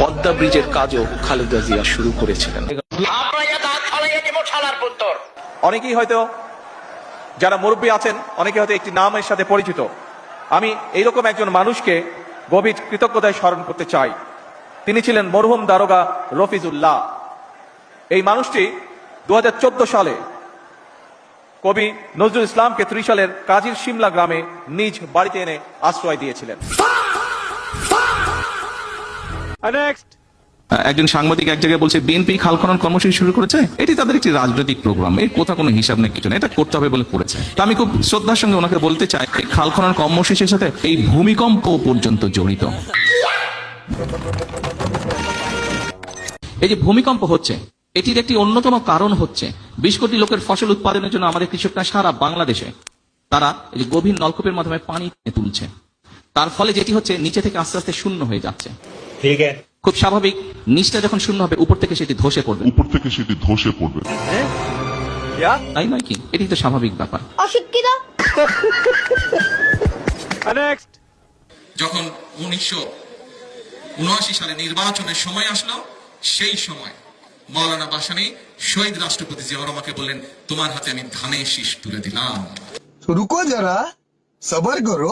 পদ্মা ব্রিজের কাজও খালেদা জিয়া শুরু করেছিলেন। অনেকেই হয়তো যারা মুরব্বী আছেন অনেকে হয়তো একটি নামের সাথে পরিচিত। আমি এইরকম একজন মানুষকে গভীর কৃতজ্ঞতায় স্মরণ করতে চাই। তিনি ছিলেন মরহুম দারোগা রফিজুল্লাহ। এই মানুষটি 2014 সালে কবি নজরুল ইসলামকে ত্রিশালের কাজীর শিমলা গ্রামে নিজ বাড়িতে এনে আশ্রয় দিয়েছিলেন। একজন সাংবাদিক এক জায়গায় বলছে বিএনপি খাল খনন কর্মসূচি শুরু করেছে, এটি তাদের একটি রাজনৈতিক প্রোগ্রাম, এর কোথাও কোনো হিসাব নেই, কিছু নেই, এটা করতে হবে বলে করেছে। তো আমি খুব শ্রদ্ধার সঙ্গে ওনাকে বলতে চাই, এই খাল খনন কর্মসূচির সাথে এই ভূমিকম্প পর্যন্ত জড়িত। এই যে ভূমিকম্প হচ্ছে, এটির একটি অন্যতম কারণ হচ্ছে 20 কোটি লোকের ফসল উৎপাদনের জন্য আমাদের কৃষকরা সারা বাংলাদেশে তারা এই যে গভীর নলকূপের মাধ্যমে পানি তুলছে, তার ফলে যেটি হচ্ছে নিচে থেকে আস্তে আস্তে শূন্য হয়ে যাচ্ছে। খুব স্বাভাবিক, নিচটা যখন শূন্য হবে উপর থেকে সেটি ধসে পড়বে, তাই নয় কি? এটি তো স্বাভাবিক ব্যাপার। যখন 1979 সালে নির্বাচনের সময় আসলো, সেই সময় মৌলানা ভাসানী শহীদ রাষ্ট্রপতি জিয়াউর রহমানকে বললেন, তোমার হাতে আমি ধানের শীষ তুলে দিলাম। रुको जरा सबर करो।